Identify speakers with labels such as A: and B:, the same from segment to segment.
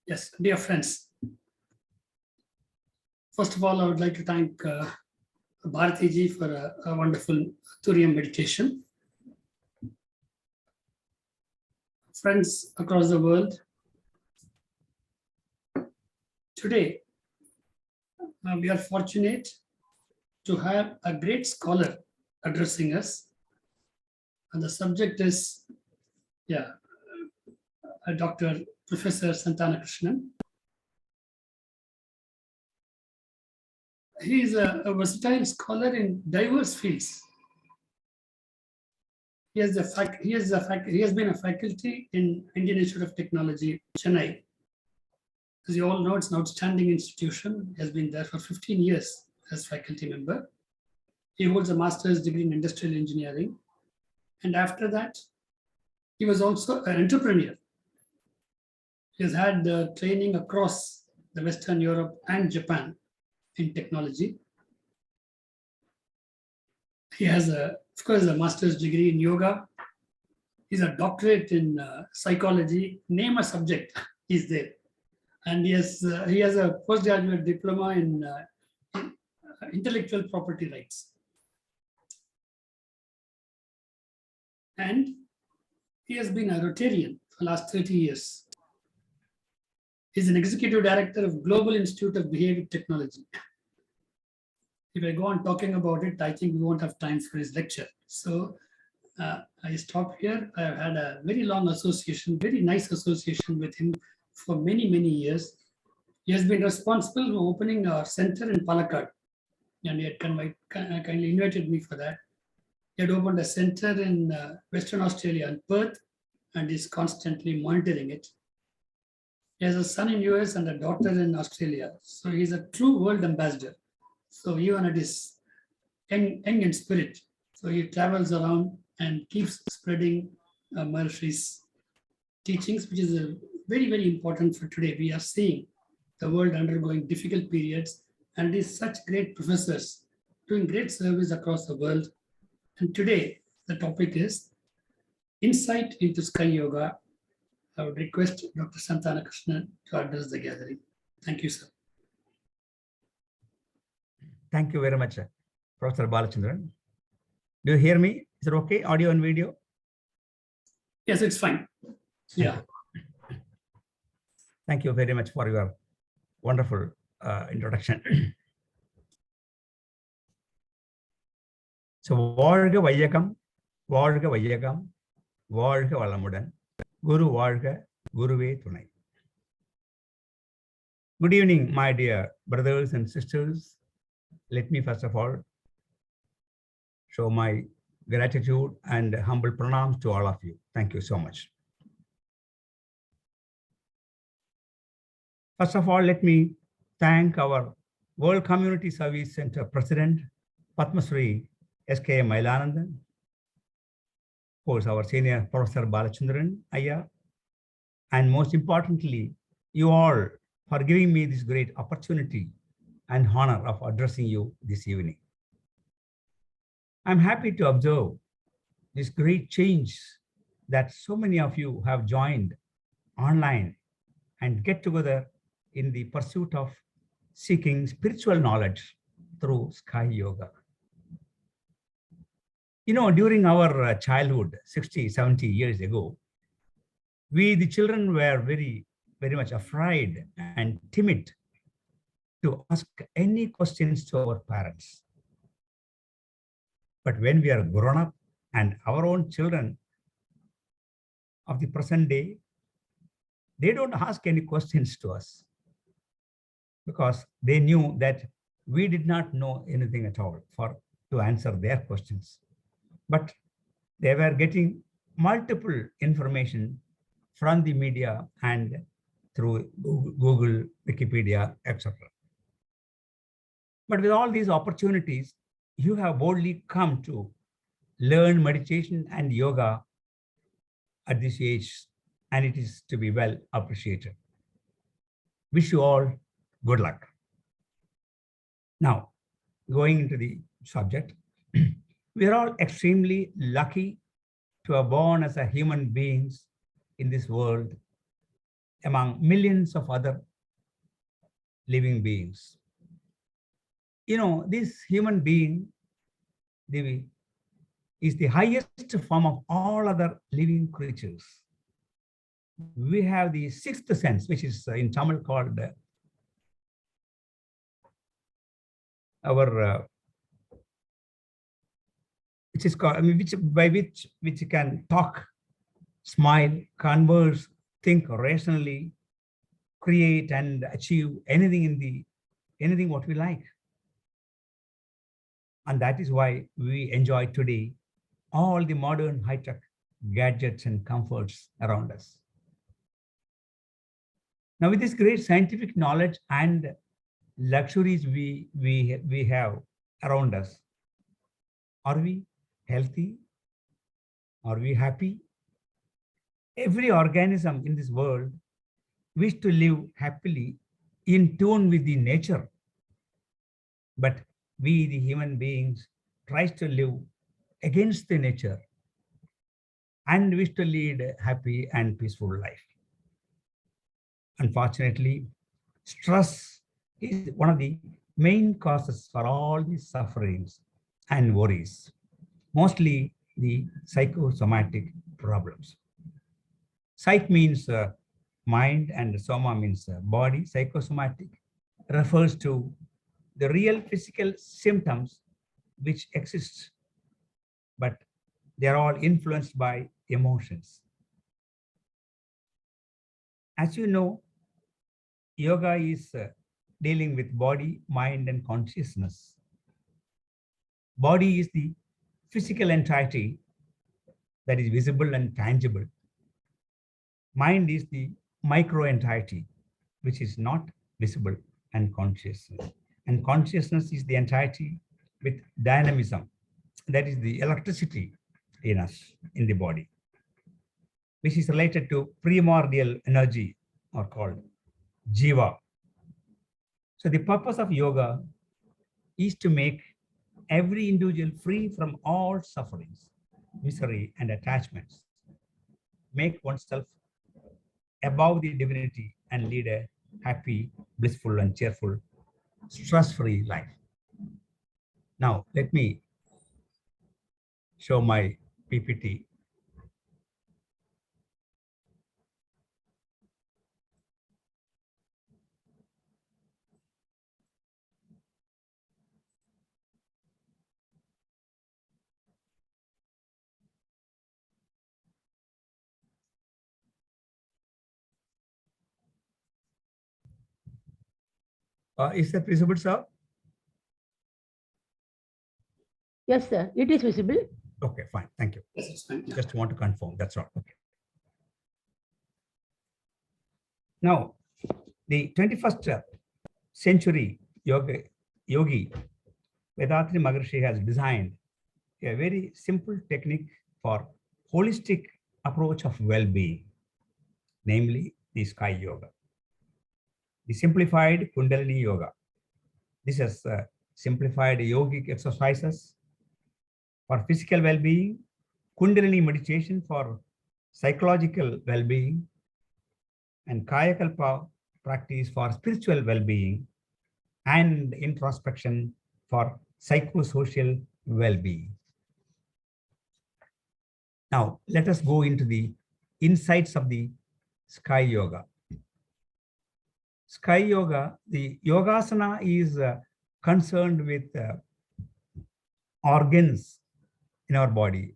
A: Yes, dear friends. First of all, I would like to thank Bharati ji for a wonderful Turiya meditation. Friends across the world, today we are fortunate to have a great scholar addressing us. And the subject is, Dr. Professor Santana Krishnan. He is a versatile scholar in diverse fields. He has been a faculty in Indian Institute of Technology, Chennai. As you all know, it's an outstanding institution. He has been there for 15 years as faculty member. He holds a master's degree in industrial engineering. And after that, he was also an entrepreneur. He has had training across the Western Europe and Japan in technology. He has, of course, a master's degree in yoga. He's a doctorate in psychology. Name a subject, he's there. And he has a postgraduate diploma in intellectual property rights. And he has been a Rotarian for the last 30 years. He's an executive director of Global Institute of Behavior Technology. If I go on talking about it, I think we won't have time for his lecture. So I stop here. I've had a very long association, very nice association with him for many, many years. He has been responsible for opening our center in Palakkad. And he had kindly invited me for that. He had opened a center in Western Australia in Perth and is constantly monitoring it. He has a son in US and a daughter in Australia. So he's a true world ambassador. So even at his young in spirit, so he travels around and keeps spreading Maharishi's teachings, which is very, very important for today. We are seeing the world undergoing difficult periods, and these such great professors doing great service across the world. And today, the topic is Insight into Sky Yoga. I would request Dr. Santana Krishnan to address the gathering. Thank you, sir.
B: Thank you very much, Professor Balachandran. Do you hear me? Is it okay? Audio and video?
A: Yes, it's fine. Yeah.
B: Thank you very much for your wonderful introduction. So, வாழ்க வையகம், வாழ்க வையகம், வாழ்க வளமுடன், குரு வாழ்க, குருவே துணை. Good evening, my dear brothers and sisters. Let me first of all show my gratitude and humble pranams to all of you. Thank you so much. First of all, let me thank our World Community Service Center President, Padma Shri SK Mailanandan, who is our senior Professor Balachandran Ayya, and most importantly, you all for giving me this great opportunity and honor of addressing you this evening. I'm happy to observe this great change that so many of you have joined online and get together in the pursuit of seeking spiritual knowledge through Sky Yoga. You know, during our childhood, 60, 70 years ago, we, the children, were very, very much afraid and timid to ask any questions to our parents. But when we are grown up and our own children of the present day, they don't ask any questions to us because they knew that we did not know anything at all to answer their questions. But they were getting multiple information from the media and through Google, Wikipedia, etc. But with all these opportunities, you have boldly come to learn meditation and yoga at this age, and it is to be well appreciated. Wish you all good luck. Now, going into the subject, we are all extremely lucky to have born as a human beings in this world, among millions of other living beings. You know, this human being is the highest form of all other living creatures. We have the sixth sense, which is in Tamil called our, which is called, I mean, which can talk, smile, converse, think rationally, create and achieve anything what we like. And that is why we enjoy today all the modern high-tech gadgets and comforts around us. Now, with this great scientific knowledge and luxuries we have around us, are we healthy? Are we happy? Every organism in this world wishes to live happily in tune with the nature. But we, the human beings, tries to live against the nature and wish to lead a happy and peaceful life. Unfortunately, stress is one of the main causes for all these sufferings and worries, mostly the psychosomatic problems. Psych means mind and soma means body. Psychosomatic refers to the real physical symptoms which exist, but they are all influenced by emotions. As you know, yoga is dealing with body, mind, and consciousness. Body is the physical entity that is visible and tangible. Mind is the micro entity, which is not visible and consciousness. And consciousness is the entity with dynamism, that is the electricity in us, in the body, which is related to primordial energy, or called jiva. So the purpose of yoga is to make every individual free from all sufferings, misery, and attachments, make oneself above the divinity, and lead a happy, blissful, and cheerful, stress-free life. Now, let me show my PPT. Is that visible, sir?
C: Yes, sir. It is visible.
B: Okay, fine. Thank you.
A: Yes, it's fine. Yeah.
B: Just want to confirm. That's all. Okay. Now, the 21st century yogi Vethathiri Maharishi has designed a very simple technique for holistic approach of well-being, namely the Sky Yoga, the simplified Kundalini Yoga. This is simplified yogic exercises for physical well-being, Kundalini meditation for psychological well-being, and Kayakalpa practice for spiritual well-being, and introspection for psychosocial well-being. Now, let us go into the insights of the Sky Yoga. Sky Yoga, the Yogasana is concerned with organs in our body,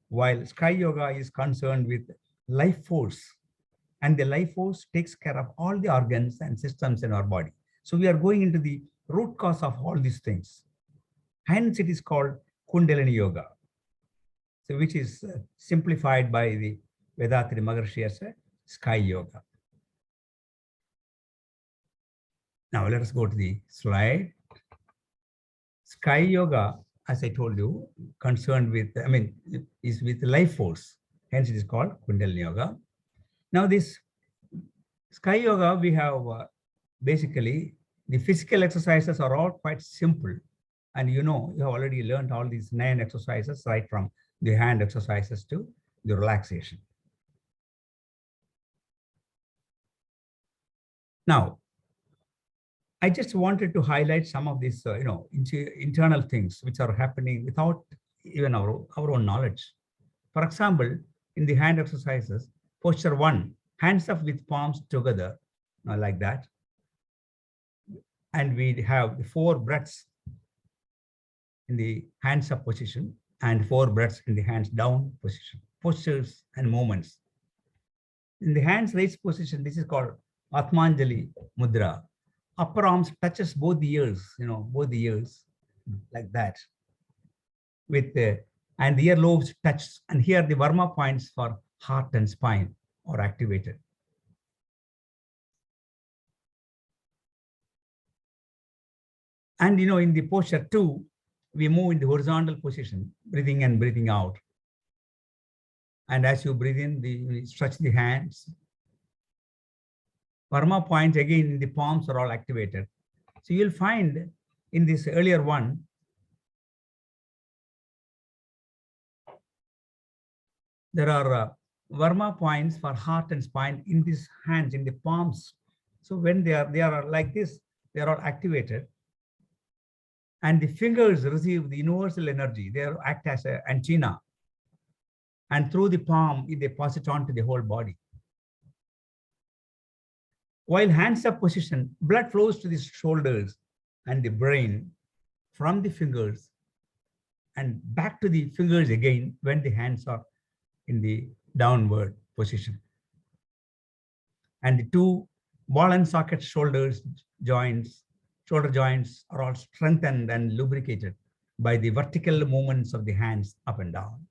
B: while Sky Yoga is concerned with life force. And the life force takes care of all the organs and systems in our body. So we are going into the root cause of all these things. Hence, it is called Kundalini Yoga, so which is simplified by the Vethathiri Maharishi as a Sky Yoga. Now, let us go to the slide. Sky Yoga, as I told you, concerned with, is with life force. Hence, it is called Kundalini Yoga. Now, this Sky Yoga, we have basically the physical exercises are all quite simple. And you know, you have already learned all these 9 exercises, right from the hand exercises to the relaxation. Now, I just wanted to highlight some of these, internal things which are happening without even our own knowledge. For example, in the hand exercises, posture 1, hands up with palms together, like that. And we have the 4 breaths in the hands up position and 4 breaths in the hands down position, postures and movements. In the hands raised position, this is called Atmanjali Mudra. Upper arms touches both the ears, both the ears, like that. With and the earlobes touch, and here the Varma points for heart and spine are activated. And in the posture 2, we move in the horizontal position, breathing in and breathing out. And as you breathe in, we stretch the hands. Varma points again in the palms are all activated. So you'll find in this earlier one, there are Varma points for heart and spine in these hands, in the palms. So when they are like this, they are all activated. And the fingers receive the universal energy. They act as an antenna. And through the palm, they pass it on to the whole body. While hands up position, blood flows to the shoulders and the brain from the fingers and back to the fingers again when the hands are in the downward position. And the 2 ball and socket shoulder joints are all strengthened and lubricated by the vertical movements of the hands up and down.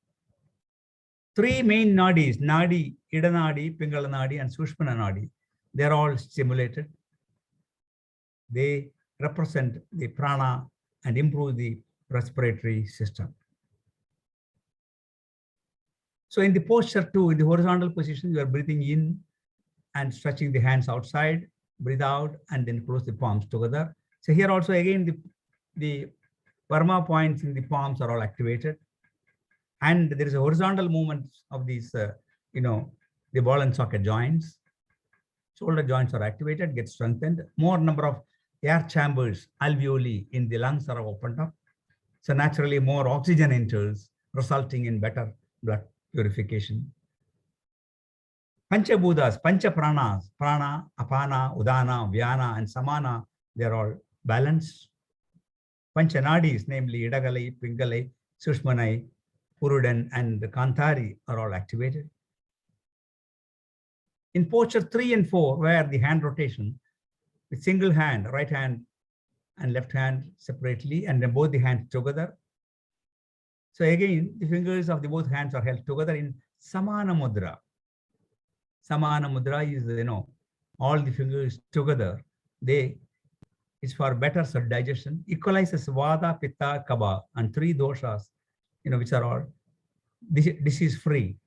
B: 3 main nadis, Nadi, Ida Nadi, Pingala Nadi, and Sushmana Nadi, they're all stimulated. They represent the prana and improve the respiratory system. So in the posture 2, in the horizontal position, you are breathing in and stretching the hands outside, breathe out, and then close the palms together. So here also again, the Varma points in the palms are all activated. And there is a horizontal movement of these, the ball and socket joints. Shoulder joints are activated, get strengthened. More number of air chambers, alveoli in the lungs are opened up. So naturally more oxygen enters, resulting in better blood purification. Panchabhutas, Pancha Pranas, Prana, Apana, Udana, Vyana, and Samana, they're all balanced. Panchanadis, namely Idagalai, Pingalai, Sushmanai, Purudan, and Kantari are all activated. In posture 3 and 4, where the hand rotation, with single hand, right hand and left hand separately, and then both the hands together. So again, the fingers of the both hands are held together in Samana Mudra. Samana Mudra is, all the fingers together. It's for better digestion, equalizes Vata, Pitta, Kapha, and 3 doshas, which are all disease-free.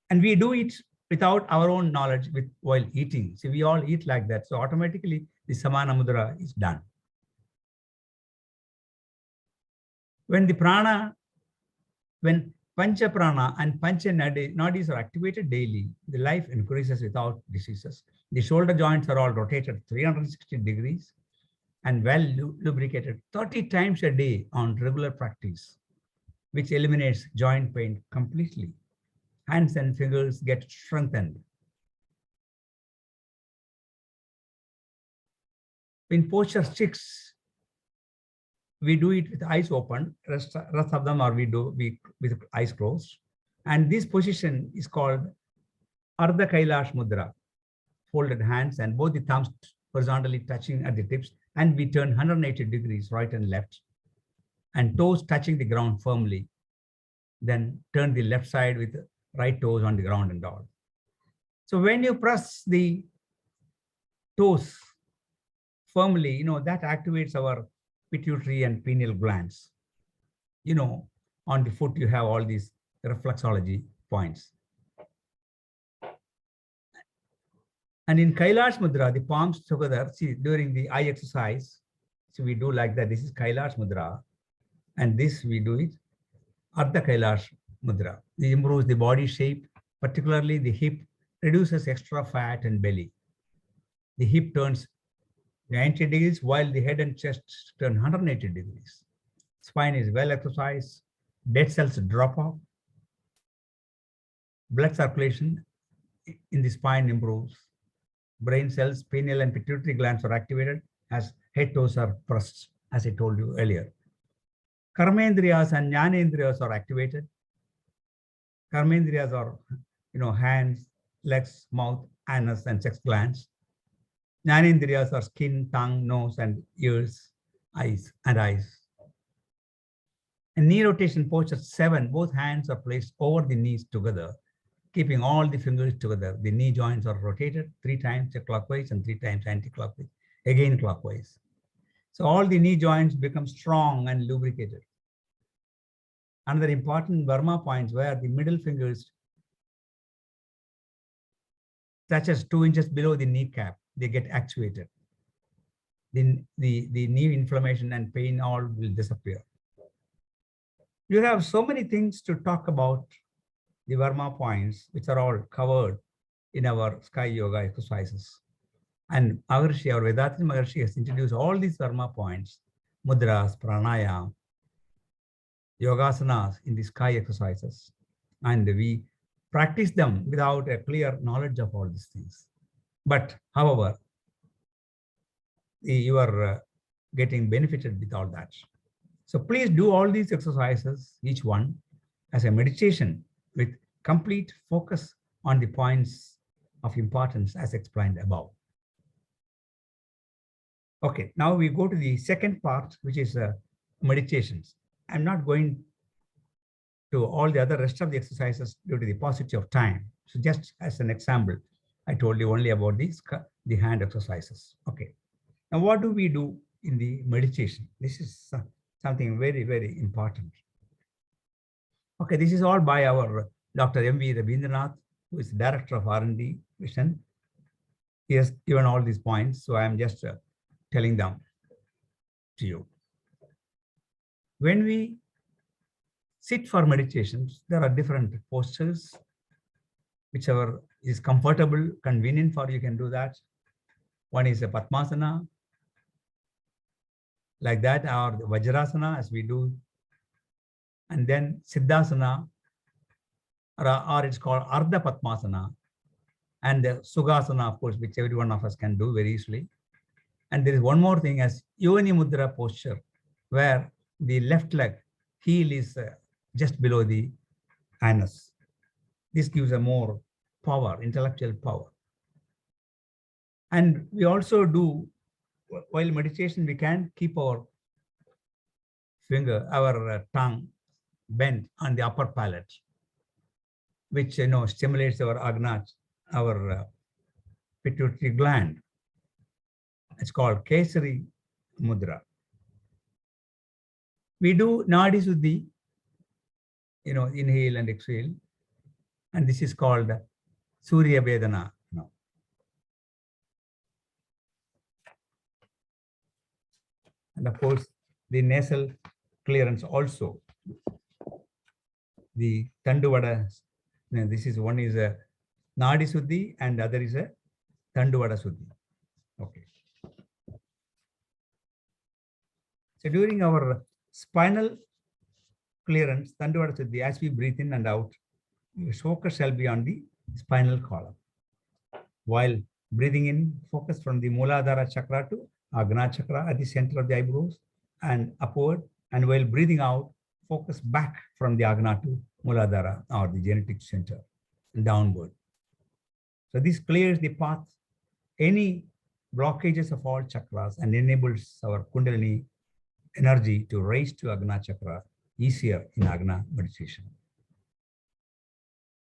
B: And we do it without our own knowledge while eating. So we all eat like that. So automatically the Samana Mudra is done. When Pancha Prana and Pancha Nadis are activated daily, the life increases without diseases. The shoulder joints are all rotated 360 degrees and well lubricated 30 times a day on regular practice, which eliminates joint pain completely. Hands and fingers get strengthened. In posture 6, we do it with eyes open. Rest of them are we with eyes closed. And this position is called Ardha Kailash Mudra. Folded hands and both the thumbs horizontally touching at the tips, and we turn 180 degrees right and left, and toes touching the ground firmly. Then turn the left side with right toes on the ground and all. So when you press the toes firmly, that activates our pituitary and pineal glands. On the foot, you have all these reflexology points. And in Kailash Mudra, the palms together, see, during the eye exercise, so we do like that. This is Kailash Mudra. And this we do it, Ardha Kailash Mudra. It improves the body shape, particularly the hip, reduces extra fat and belly. The hip turns 90 degrees while the head and chest turn 180 degrees. Spine is well exercised. Dead cells drop off. Blood circulation in the spine improves. Brain cells, pineal and pituitary glands are activated as head toes are pressed, as I told you earlier. Karmendriyas and Jnanendriyas are activated. Karmendriyas are, hands, legs, mouth, anus, and sex glands. Jnanendriyas are skin, tongue, nose, and ears, eyes. In knee rotation posture 7, both hands are placed over the knees together, keeping all the fingers together. The knee joints are rotated 3 times clockwise and 3 times anti-clockwise, again clockwise. So all the knee joints become strong and lubricated. Another important Burma points where the middle fingers touches 2 inches below the kneecap, they get actuated. The knee inflammation and pain all will disappear. You have so many things to talk about the Burma points, which are all covered in our Sky Yoga exercises. And Maharishi, our Vethathiri Maharishi, has introduced all these Burma points, mudras, pranayam, yogasanas in the Sky exercises. And we practice them without a clear knowledge of all these things. But however, you are getting benefited with all that. So please do all these exercises, each one as a meditation with complete focus on the points of importance as explained above. Okay, now we go to the second part, which is meditations. I'm not going to all the other rest of the exercises due to the paucity of time. So just as an example, I told you only about the hand exercises. Okay, now what do we do in the meditation? This is something very, very important. Okay, this is all by our Dr. M.V. Rabindranath, who is Director of R&D Mission. He has given all these points, so I am just telling them to you. When we sit for meditations, there are different postures. Whichever is comfortable, convenient for you can do that. One is a Padmasana, like that, or the Vajrasana, as we do. And then Siddhasana, or it's called Ardha Padmasana. And the Sukhasana, of course, which every one of us can do very easily. And there is one more thing as Yoni Mudra posture, where the left leg heel is just below the anus. This gives a more power, intellectual power. And we also do, while meditation, we can keep our finger, our tongue bent on the upper palate, which stimulates our agnat, our pituitary gland. It's called Kesari Mudra. We do Nadi Suddhi, inhale and exhale, and this is called Surya Vedana. And of course, the nasal clearance also. The Tanduvada, this is one is a Nadi Suddhi and other is a Tanduvada Suddhi. Okay. So during our spinal clearance, Tanduvada Suddhi, as we breathe in and out, your focus shall be on the spinal column. While breathing in, focus from the Muladhara chakra to Agna chakra at the center of the eyebrows and upward. And while breathing out, focus back from the Agna to Muladhara or the genetic center and downward. So this clears the path, any blockages of all chakras, and enables our Kundalini energy to raise to Agna chakra easier in Agna meditation.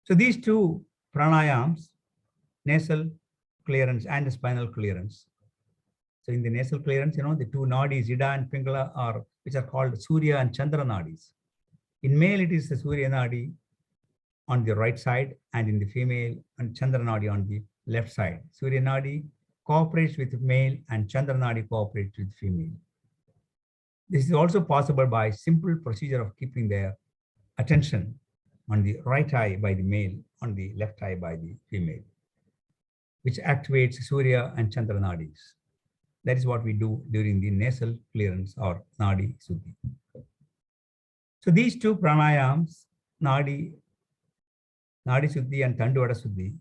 B: So these two pranayams, nasal clearance and spinal clearance. So in the nasal clearance, the two nadis, Ida and Pingala, which are called Surya and Chandra nadis. In male, it is the Surya nadi on the right side, and in the female, and Chandra nadi on the left side. Surya nadi cooperates with male and Chandra nadi cooperates with female. This is also possible by simple procedure of keeping their attention on the right eye by the male, on the left eye by the female. which activates Surya and Chandra nadis. That is what we do during the nasal clearance or NADI SUDDHI. So these two pranayams, NADI SUDDHI and Tanduvada SUDDHI,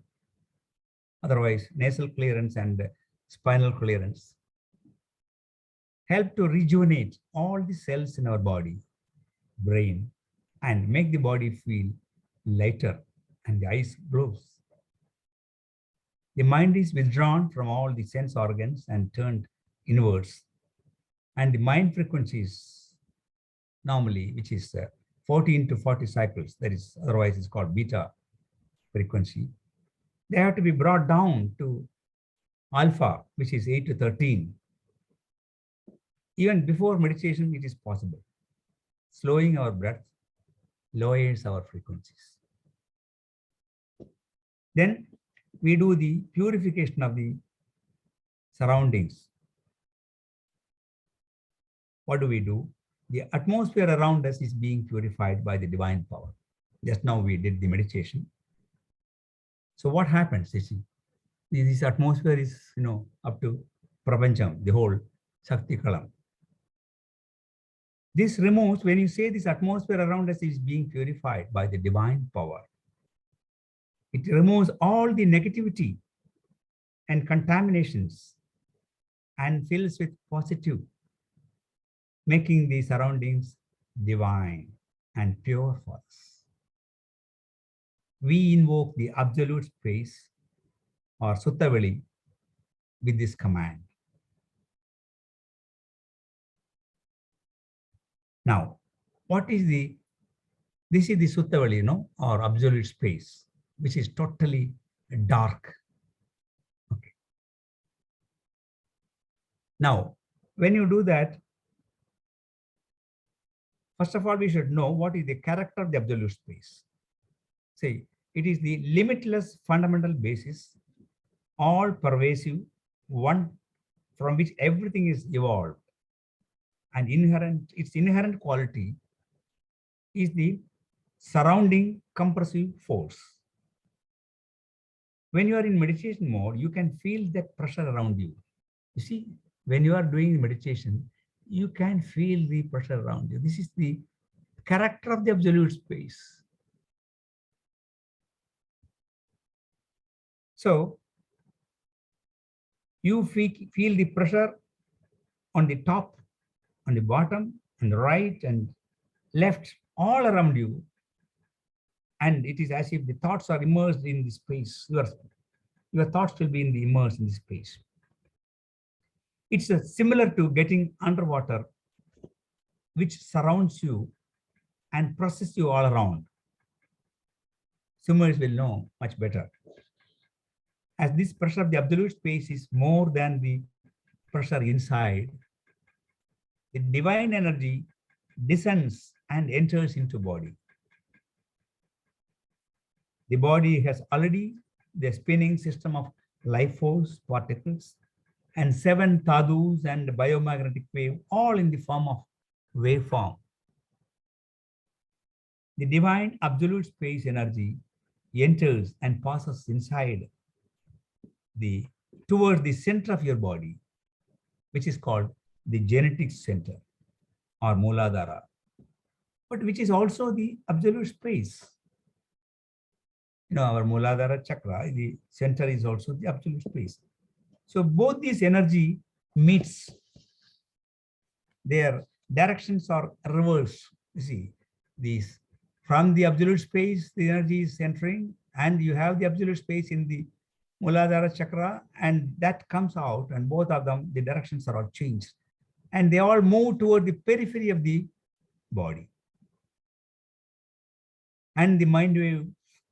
B: otherwise nasal clearance and spinal clearance, help to rejuvenate all the cells in our body, brain, and make the body feel lighter and the eyes glows. The mind is withdrawn from all the sense organs and turned inwards. And the mind frequencies normally, which is 14 to 40 cycles, that is otherwise is called beta frequency, they have to be brought down to alpha, which is 8 to 13. Even before meditation, it is possible. Slowing our breath lowers our frequencies. Then we do the purification of the surroundings. What do we do? The atmosphere around us is being purified by the divine power. Just now we did the meditation. So what happens? You see, this atmosphere is, up to Prapancham, the whole Shakti Kalam. This removes, when you say this atmosphere around us is being purified by the divine power, it removes all the negativity and contaminations and fills with positive, making the surroundings divine and pure for us. We invoke the absolute space or Suttavali with this command. Now, this is the Suttavali, or absolute space, which is totally dark. Okay. Now, when you do that, first of all, we should know what is the character of the absolute space. Say, it is the limitless fundamental basis, all pervasive, one from which everything is evolved. And its inherent quality is the surrounding compressive force. When you are in meditation mode, you can feel that pressure around you. You see, when you are doing meditation, you can feel the pressure around you. This is the character of the absolute space. So you feel the pressure on the top, on the bottom, and the right and left, all around you. And it is as if the thoughts are immersed in the space. Your thoughts will be immersed in the space. It's similar to getting underwater, which surrounds you and presses you all around. Swimmers will know much better. As this pressure of the absolute space is more than the pressure inside, the divine energy descends and enters into body. The body has already the spinning system of life force particles and 7 tadus and biomagnetic wave, all in the form of waveform. The divine absolute space energy enters and passes inside towards the center of your body, which is called the genetic center or Mooladhara, but which is also the absolute space. Our Mooladhara chakra, the center is also the absolute space. So both these energy meets, their directions are reversed. You see, these from the absolute space, the energy is entering, and you have the absolute space in the Mooladhara chakra, and that comes out, and both of them, the directions are all changed. And they all move toward the periphery of the body. And the mind waves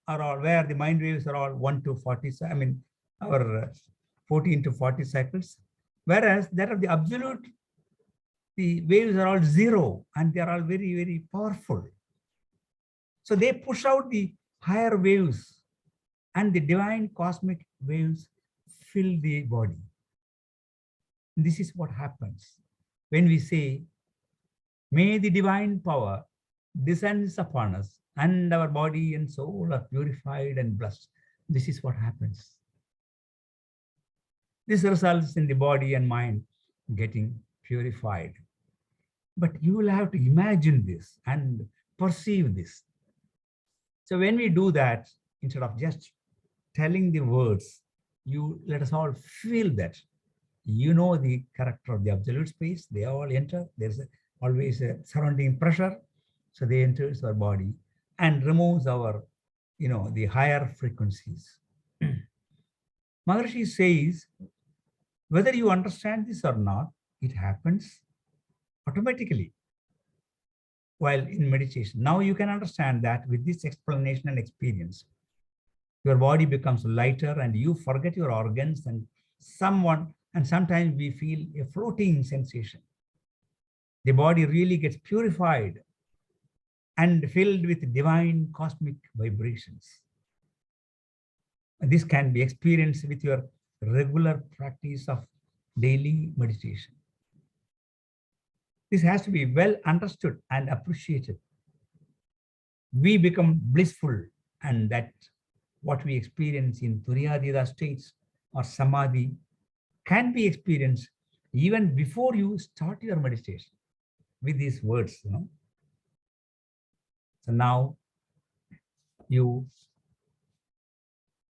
B: are all, where the mind waves are all 1 to 40, our 14 to 40 cycles. Whereas that of the absolute, the waves are all 0, and they are all very, very powerful. So they push out the higher waves, and the divine cosmic waves fill the body. This is what happens when we say, may the divine power descends upon us, and our body and soul are purified and blessed. This is what happens. This results in the body and mind getting purified. But you will have to imagine this and perceive this. So when we do that, instead of just telling the words, you let us all feel that. You know the character of the absolute space. They all enter. There's always a surrounding pressure. So they enter our body and removes our, the higher frequencies. Maharishi says, whether you understand this or not, it happens automatically while in meditation. Now you can understand that with this explanation and experience, your body becomes lighter and you forget your organs and sometimes we feel a floating sensation. The body really gets purified and filled with divine cosmic vibrations. And this can be experienced with your regular practice of daily meditation. This has to be well understood and appreciated. We become blissful, and that what we experience in Turyadida states or Samadhi can be experienced even before you start your meditation with these words. So now you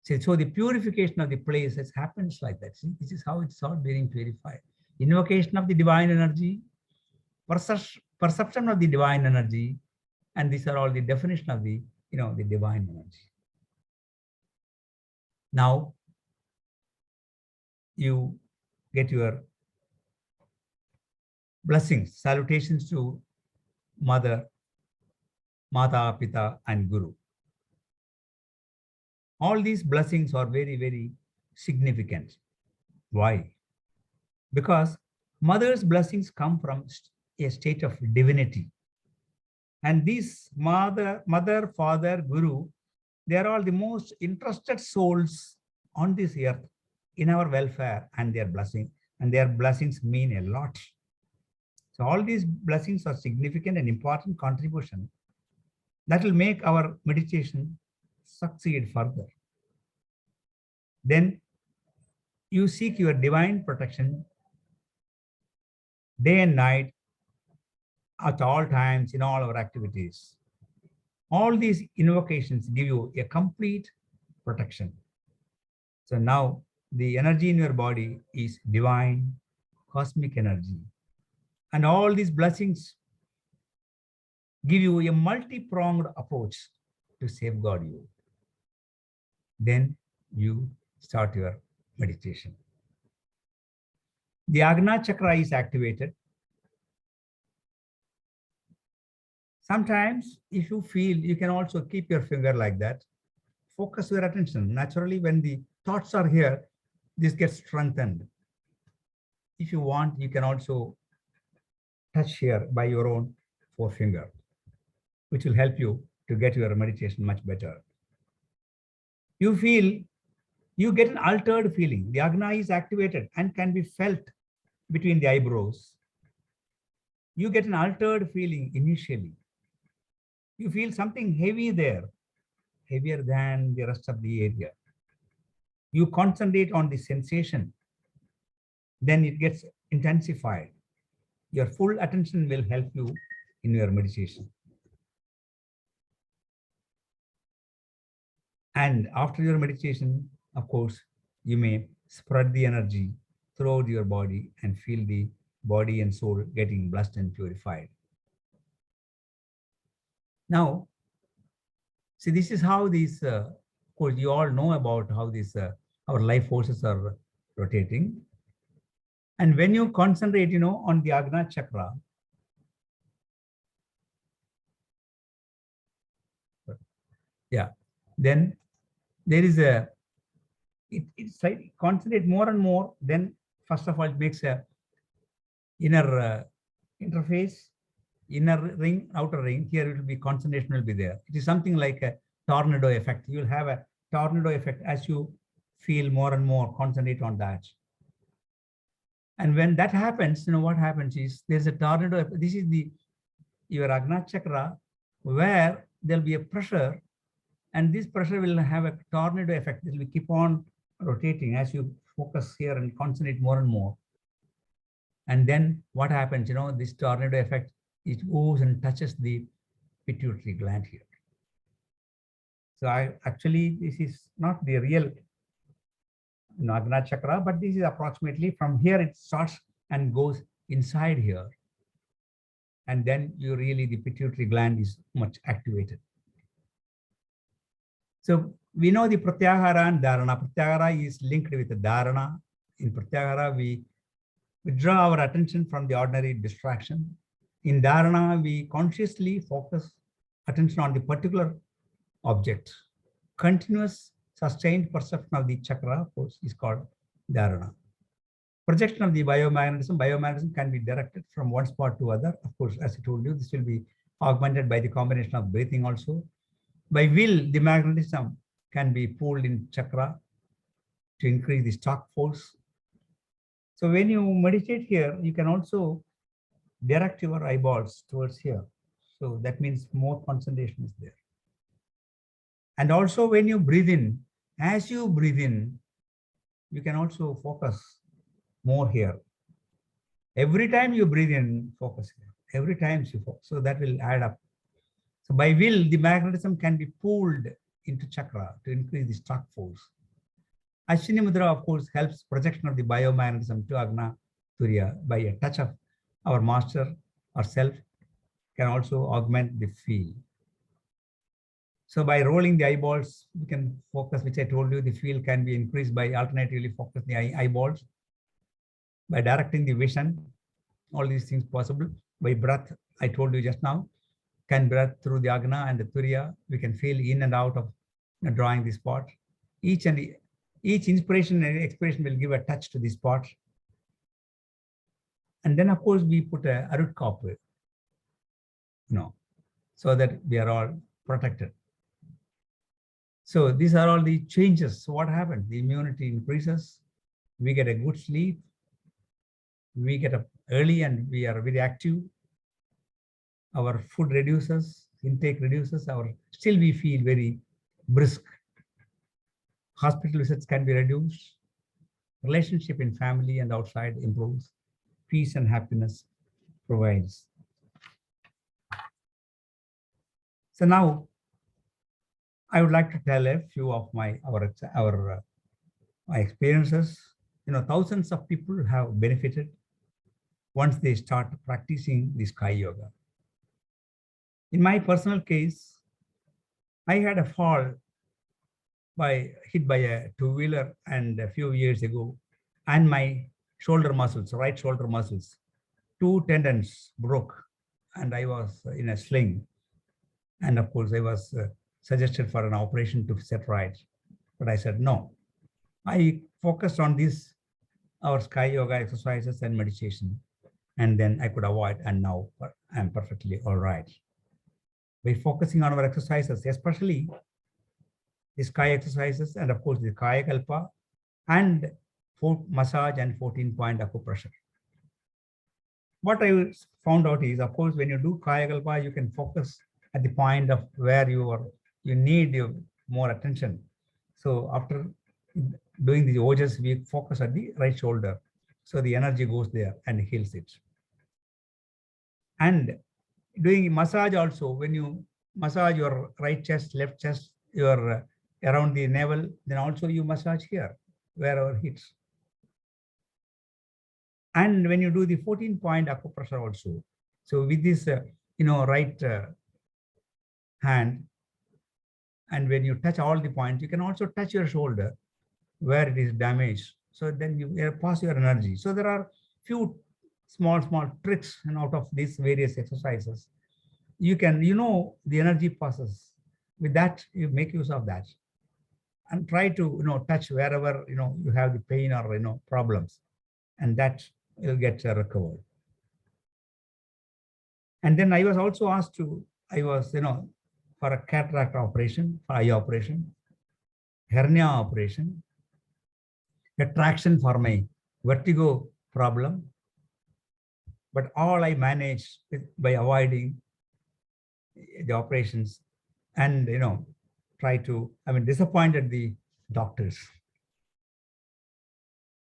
B: say, so the purification of the place happens like that. See, this is how it's all being purified. Invocation of the divine energy, perception of the divine energy, and these are all the definition of the, the divine energy. Now you get your blessings, salutations to Mata, Pita, and Guru. All these blessings are very, very significant. Why? Because mother's blessings come from a state of divinity. And these mother, father, Guru, they are all the most interested souls on this earth in our welfare and their blessing. And their blessings mean a lot. So all these blessings are significant and important contribution that will make our meditation succeed further. Then you seek your divine protection day and night at all times in all our activities. All these invocations give you a complete protection. So now the energy in your body is divine, cosmic energy. And all these blessings give you a multi-pronged approach to safeguard you. Then you start your meditation. The Ajna chakra is activated. Sometimes if you feel, you can also keep your finger like that. Focus your attention. Naturally, when the thoughts are here, this gets strengthened. If you want, you can also touch here by your own forefinger, which will help you to get your meditation much better. You feel, you get an altered feeling. The Ajna is activated and can be felt between the eyebrows. You get an altered feeling initially. You feel something heavy there, heavier than the rest of the area. You concentrate on the sensation, then it gets intensified. Your full attention will help you in your meditation. And after your meditation, of course, you may spread the energy throughout your body and feel the body and soul getting blessed and purified. Now, see, this is how these, of course, you all know about how these our life forces are rotating. And when you concentrate, on the Ajna chakra, then there is it's like concentrate more and more. Then first of all, it makes a inner interface, inner ring, outer ring. Here it will be concentration will be there. It is something like a tornado effect. You will have a tornado effect as you feel more and more concentrate on that. And when that happens, what happens is there's a tornado. This is your Ajna chakra, where there'll be a pressure, and this pressure will have a tornado effect. It will keep on rotating as you focus here and concentrate more and more. And then what happens, this tornado effect, it goes and touches the pituitary gland here. So actually, this is not the real Agna chakra, but this is approximately from here, it starts and goes inside here. And then the pituitary gland is much activated. So we know the Pratyahara and Dharana. Pratyahara is linked with the Dharana. In Pratyahara, we withdraw our attention from the ordinary distraction. In Dharana, we consciously focus attention on the particular object. Continuous, sustained perception of the chakra, of course, is called Dharana. Projection of the biomagnetism can be directed from one spot to other. Of course, as I told you, this will be augmented by the combination of breathing also. By will, the magnetism can be pulled in chakra to increase the stock force. So when you meditate here, you can also direct your eyeballs towards here. So that means more concentration is there. And also when you breathe in, as you breathe in, you can also focus more here. Every time you breathe in, focus here. Every time you focus. So that will add up. So by will, the magnetism can be pulled into chakra to increase the stock force. Ashwini Mudra, of course, helps projection of the biomagnetism to Agna Turiya by a touch of our master or self, can also augment the feel. So by rolling the eyeballs, we can focus, which I told you, the feel can be increased by alternatively focus the eyeballs. By directing the vision, all these things possible. By breath, I told you just now, can breath through the Agna and the Turiya. We can feel in and out of drawing the spot. Each inspiration and expiration will give a touch to the spot. And then, of course, we put a root copper, so that we are all protected. So these are all the changes. So what happens? The immunity increases. We get a good sleep. We get up early and we are very active. Our food reduces, intake reduces, still we feel very brisk. Hospital visits can be reduced. Relationship in family and outside improves. Peace and happiness provides. So now, I would like to tell a few of my experiences. Thousands of people have benefited once they start practicing this Sky Yoga. In my personal case, I had a fall hit by a two-wheeler and a few years ago, and my shoulder muscles, right shoulder muscles, two tendons broke, and I was in a sling. And of course, I was suggested for an operation to set right, but I said no. I focused on our Sky Yoga exercises and meditation, and then I could avoid, and now I'm perfectly all right. By focusing on our exercises, especially the Sky exercises, and of course the Kayakalpa, and massage and 14-point acupressure. What I found out is, of course, when you do Kayakalpa, you can focus at the point of where you need more attention. So after doing the ojas, we focus at the right shoulder. So the energy goes there and heals it. And doing massage also, when you massage your right chest, left chest, your around the navel, then also you massage here, wherever it hits. And when you do the 14-point acupressure also, so with this, right hand, and when you touch all the points, you can also touch your shoulder where it is damaged. So then you pass your energy. So there are few small tricks out of these various exercises. You can, the energy passes. With that, you make use of that. And try to, touch wherever, you have the pain or, problems. And that will get recovered. And then I was also asked for a cataract operation, for eye operation, hernia operation, a traction for my vertigo problem. But all I managed by avoiding the operations and, disappointed the doctors.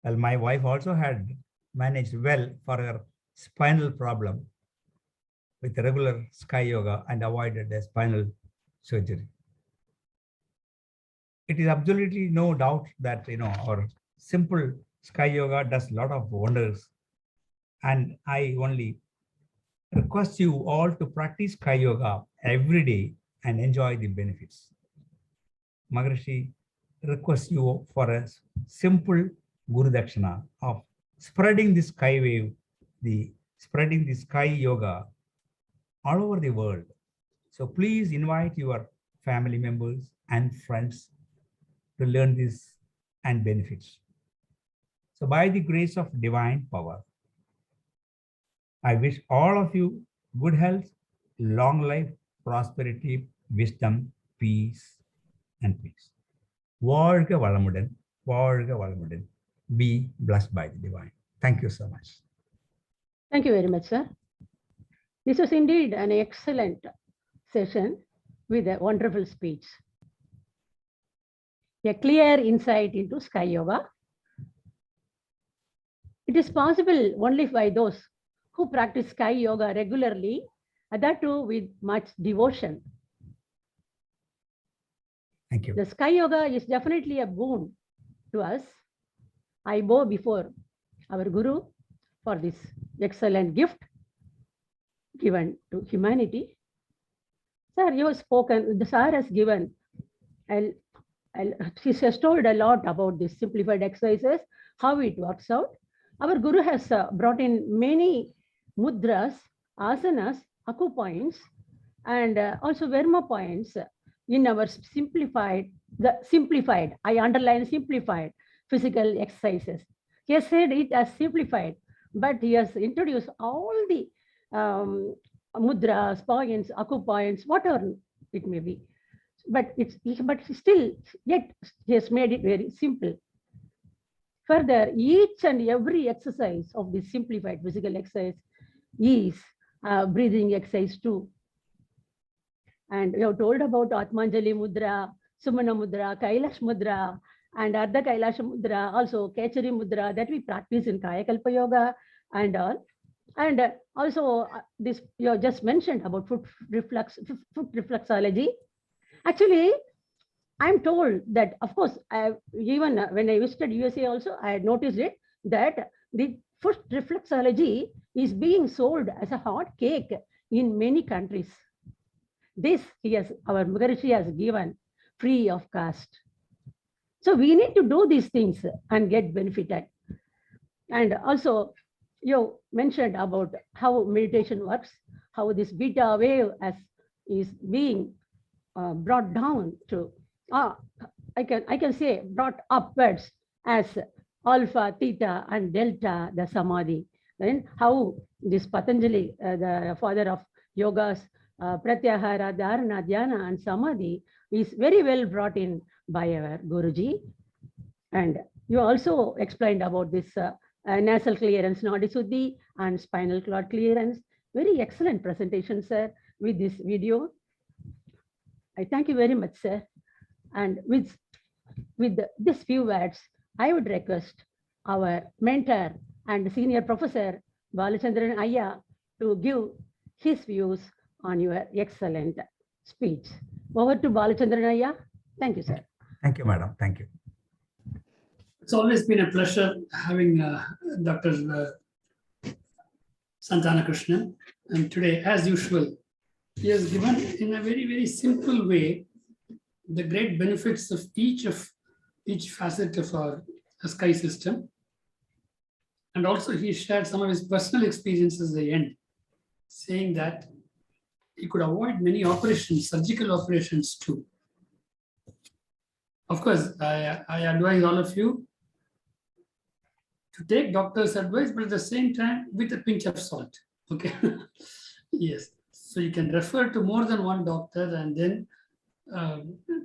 B: Well, my wife also had managed well for her spinal problem with regular sky yoga and avoided a spinal surgery. It is absolutely no doubt that our simple sky yoga does a lot of wonders, and I only request you all to practice sky yoga every day and enjoy the benefits. Maharishi requests you for a simple Guru Dakshina of spreading the sky wave, spreading the sky yoga all over the world. So please invite your family members and friends to learn this and benefits. So by the grace of divine power, I wish all of you good health, long life, prosperity, wisdom, peace, and peace. வாழ்க வளமுடன், வாழ்க வளமுடன். Be blessed by the divine. Thank you so much.
C: Thank you very much, sir. This was indeed an excellent session with a wonderful speech. A clear insight into sky yoga. It is possible only by those who practice sky yoga regularly, and that too with much devotion.
B: Thank you.
C: The sky yoga is definitely a boon to us. I bow before our Guru for this excellent gift given to humanity. Sir, you have spoken, the sir has given, he has told a lot about these simplified exercises, how it works out. Our Guru has brought in many mudras, asanas, acupoints, and also Verma points in our simplified, I underline simplified physical exercises. He has said it as simplified, but he has introduced all the mudras, points, acupoints, whatever it may be. But still, yet he has made it very simple. Further, each and every exercise of this simplified physical exercise is breathing exercise too. And we have told about Atmanjali Mudra, Sumana Mudra, Kailash Mudra, and Ardha Kailash Mudra, also Kechari Mudra that we practice in Kayakalpa Yoga and all. And also this you have just mentioned about foot reflexology. Actually, I'm told that, of course, even when I visited USA also, I had noticed it, that the foot reflexology is being sold as a hot cake in many countries. This our Maharishi has given free of cost. So we need to do these things and get benefited. And also, you mentioned about how meditation works, how this beta wave is being brought down to, I can say brought upwards as alpha, theta, and delta, the samadhi. Then how this Patanjali, the father of yogas, pratyahara, dharana, dhyana, and samadhi is very well brought in by our Guruji. And you also explained about this nasal clearance, NADI SUDDHI, and spinal cord clearance. Very excellent presentation, sir, with this video. I thank you very much, sir. And with these few words, I would request our mentor and senior professor, Balachandran Ayya, to give his views on your excellent speech. Over to Balachandran Ayya. Thank you, sir.
B: Thank you, madam. Thank you.
A: It's always been a pleasure having Dr. Santana Krishnan. And today, as usual, he has given in a very, very simple way the great benefits of each facet of our sky system. And also he shared some of his personal experiences at the end, saying that he could avoid many operations, surgical operations too. Of course, I advise all of you to take doctor's advice, but at the same time with a pinch of salt. Okay. Yes. So you can refer to more than one doctor and then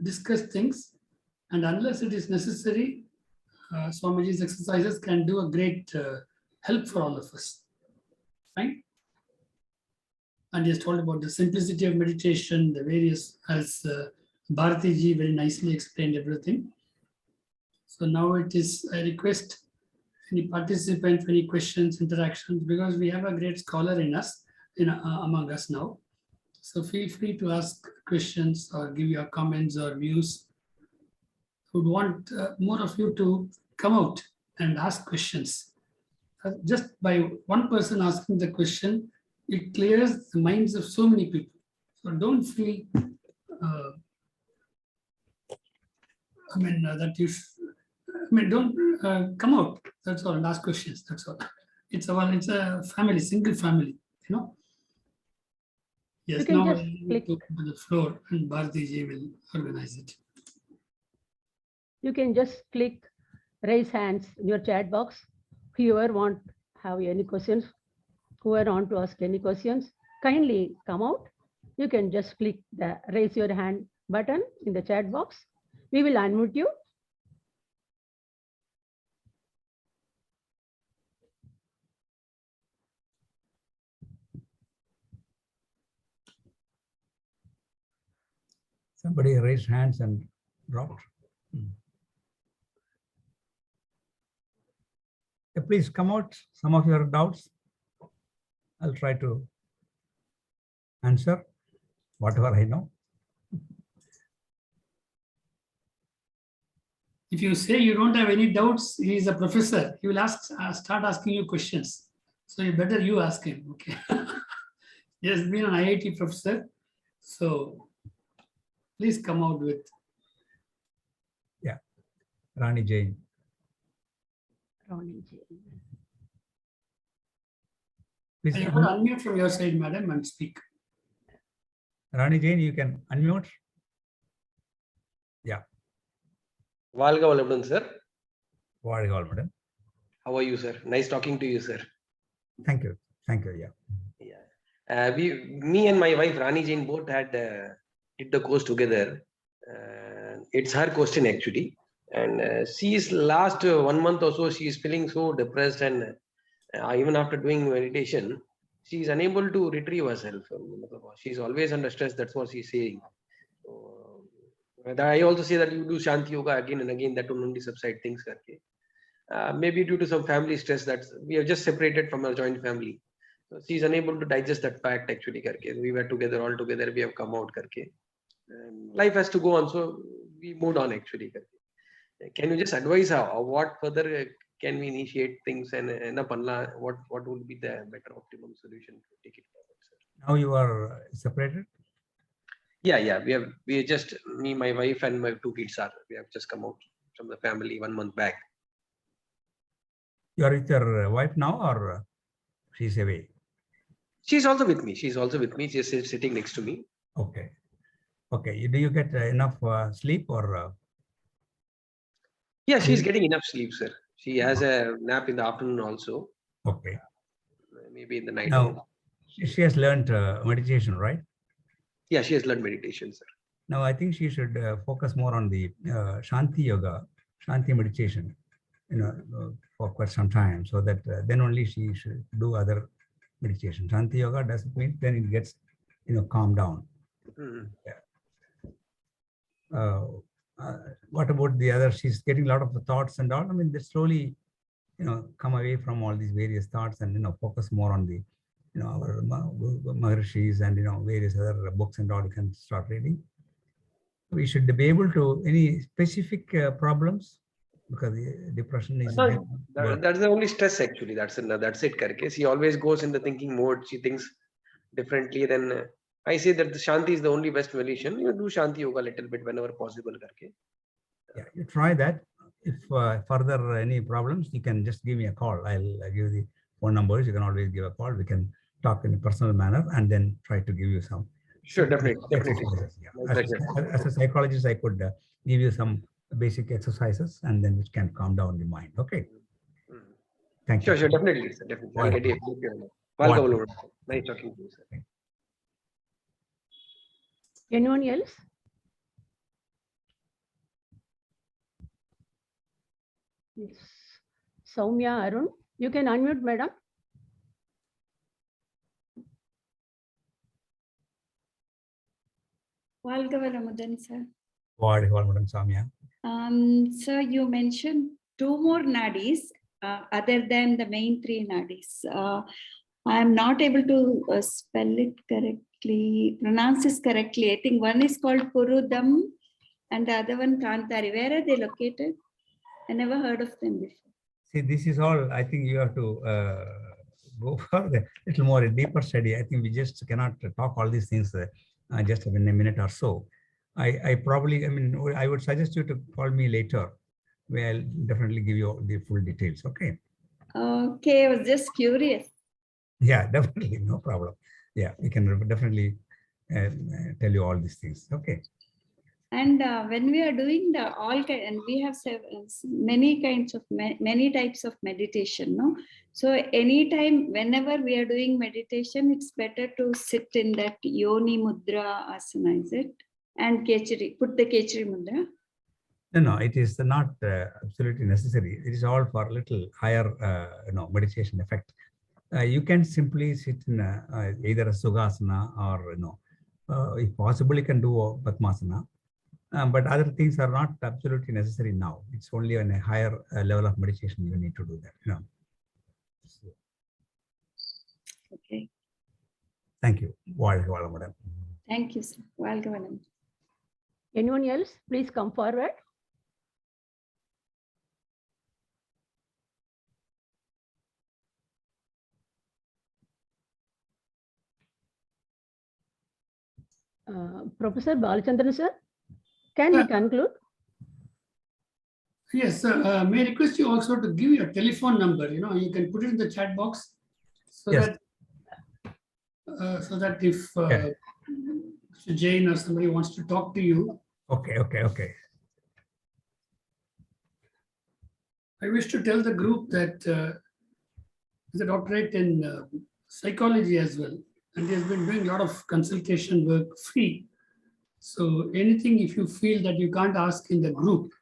A: discuss things. And unless it is necessary, Swamiji's exercises can do a great help for all of us. Right? And he has told about the simplicity of meditation, the various, as Bharati ji very nicely explained everything. So now it is, I request any participant, any questions, interactions, because we have a great scholar in us, among us now. So feel free to ask questions or give your comments or views. Would want more of you to come out and ask questions. Just by one person asking the question, it clears the minds of so many people. So don't feel, that you, don't come out. That's all. And ask questions. That's all. It's a family, single family. Yes.
C: You can
A: Now
C: just
A: I
C: click.
A: will to the floor, and Bharati ji will organize it.
C: You can just click raise hands in your chat box. Whoever want have any questions, whoever want to ask any questions, kindly come out. You can just click the raise your hand button in the chat box. We will unmute you.
B: Somebody raised hands and dropped. Please come out some of your doubts. I'll try to answer whatever I know.
A: If you say you don't have any doubts, he is a professor. He will start asking you questions. So you ask him. Okay. He has been an IIT professor. So please come out with.
B: Yeah. Rani Jain.
C: Ronnie J.
B: Please
A: You can unmute from your side, madam, and speak.
B: Rani Jain, you can unmute. Yeah.
D: Valga Valabdan, sir.
B: Madam.
D: How are you, sir? Nice talking to you, sir.
B: Thank you. Thank you. Yeah.
D: Yeah. Me and my wife Rani Jain both had did the course together. It's her question actually, and she is last 1 month or so she is feeling so depressed, and even after doing meditation, she is unable to retrieve herself. She is always under stress. That's what she's saying. So, I also say that you do Shanti Yoga again and again. That will only subside things. Maybe due to some family stress that we have just separated from our joint family. So she's unable to digest that fact actually. We were together all together. We have come out. And life has to go on. So we moved on actually. Can you just advise what further can we initiate things, and what would be the better optimum solution to take it forward, sir?
B: Now you are separated?
D: Yeah. We just, me, my wife and my 2 kids we have just come out from the family 1 month back.
B: You are with your wife now, or she's away?
D: She's also with me. She's sitting next to me.
B: Okay. Do you get enough sleep, or?
D: Yeah, she's getting enough sleep, sir. She has a nap in the afternoon also.
B: Okay.
D: Maybe in the night.
B: Now, she has learned meditation, right?
D: Yeah, she has learned meditation, sir.
B: Now, I think she should focus more on the Shanti Yoga, Shanti meditation, for quite some time, so that then only she should do other meditation. Shanti Yoga doesn't mean then it gets, calmed down. What about the other? She's getting a lot of the thoughts and all. I mean, they slowly, come away from all these various thoughts and, focus more on the, our Maharishis and, various other books and all you can start reading. We should be able to, any specific problems, because the depression is.
D: That's the only stress actually. That's it. She always goes in the thinking mode. She thinks differently. Then I say that the Shanti is the only best solution. You do Shanti Yoga a little bit whenever possible.
B: Yeah, you try that. If further any problems, you can just give me a call. I'll give the phone numbers. You can always give a call. We can talk in a personal manner and then try to give you some.
D: Sure, definitely.
B: Yeah. As a psychologist, I could give you some basic exercises and then which can calm down the mind. Okay. Thank you.
D: Sure, definitely, sir. Definitely. Welcome. Nice talking to you, sir.
C: Anyone else? Yes. Soumya Arun, you can unmute, madam.
E: Valgavalamudan, sir.
B: Valgavalamudan, Soumya.
E: Sir, you mentioned 2 more NADIs, other than the main three nadis. I am not able to spell it correctly, pronounce this correctly. I think one is called Purudam and the other one Kantari. Where are they located? I never heard of them before.
B: See, this is all, I think you have to go for the little more deeper study. I think we just cannot talk all these things just in a minute or so. I would suggest you to call me later, where I'll definitely give you the full details, okay?
E: Okay, I was just curious.
B: Yeah, definitely, no problem. Yeah, we can definitely tell you all these things, okay?
E: And when we are doing the all kind, and we have many kinds of many types of meditation, no? So anytime, whenever we are doing meditation, it's better to sit in that yoni mudra asana, is it? And kechari, put the kechari mudra.
B: No, it is not absolutely necessary. It is all for a little higher, meditation effect. You can simply sit in either a sukhasana or, if possible, you can do Padmasana. But other things are not absolutely necessary now. It's only on a higher level of meditation you need to do that. So,
E: Okay.
B: thank you. Madam.
E: Thank you, sir. Welcome.
C: Anyone else, please come forward. Professor Balachandran, sir, can we conclude?
A: Yes, may I request you also to give your telephone number. You can put it in the chat box so
B: Yes.
A: that if Mr. Jain or somebody wants to talk to you.
B: Okay.
A: I wish to tell the group that he's a doctorate in psychology as well, and he has been doing a lot of consultation work free. So anything, if you feel that you can't ask in the group,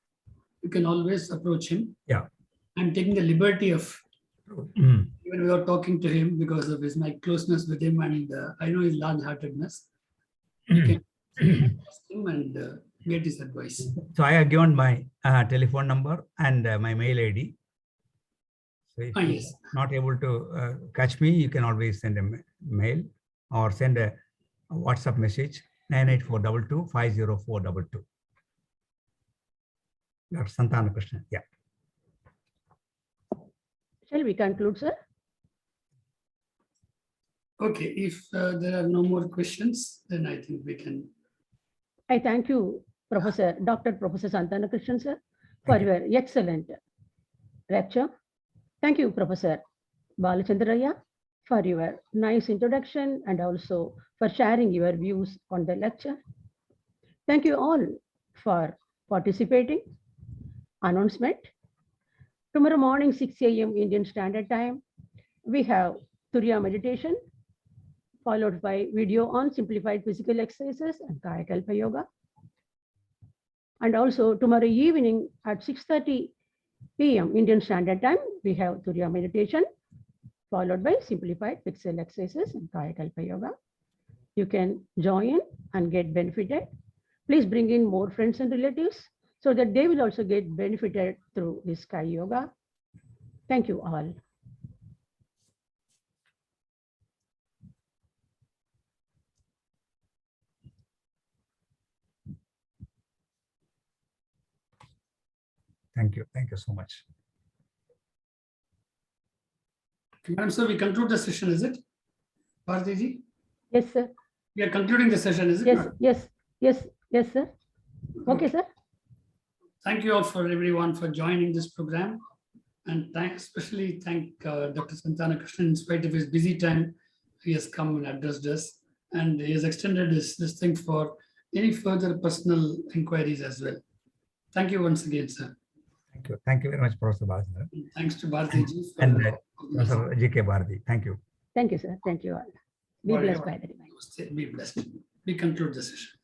A: you can always approach him.
B: Yeah.
A: I'm taking the liberty of even without talking to him because of my closeness with him, and I know his large-heartedness. You can ask him and get his advice.
B: So I have given my telephone number and my mail ID. So if
A: Yes.
B: you're not able to catch me, you can always send a mail or send a WhatsApp message 98422 50422. Dr. Santana Krishnan. Yeah.
C: Shall we conclude, sir?
A: Okay, if there are no more questions, then I think we can.
C: I thank you, Dr. Professor Santana Krishnan, sir, for your excellent lecture. Thank you, Professor Balachandraya, for your nice introduction and also for sharing your views on the lecture. Thank you all for participating. Announcement. Tomorrow morning, 6 a.m. Indian Standard Time, we have Turiya meditation, followed by video on simplified physical exercises and Kayakalpa yoga. And also tomorrow evening at 6:30 p.m. Indian Standard Time, we have Turiya meditation, followed by simplified physical exercises and Kayakalpa yoga. You can join and get benefited. Please bring in more friends and relatives so that they will also get benefited through this Sky Yoga. Thank you all.
B: Thank you. Thank you so much.
A: Madam, sir, we conclude the session, is it? Bharati?
C: Yes, sir.
A: We are concluding the session, is it?
C: Yes, sir. Okay, sir.
A: Thank you all for everyone for joining this program. And especially thank Dr. Santana Krishnan. In spite of his busy time, he has come and addressed us. And he has extended this thing for any further personal inquiries as well. Thank you once again, sir.
B: Thank you. Thank you very much, Professor Balachandran.
A: Thanks to Bharati ji.
B: And Professor G.K. Bharati. Thank you.
C: Thank you, sir. Thank you all. Be blessed by the divine.
A: Be blessed. We conclude the session.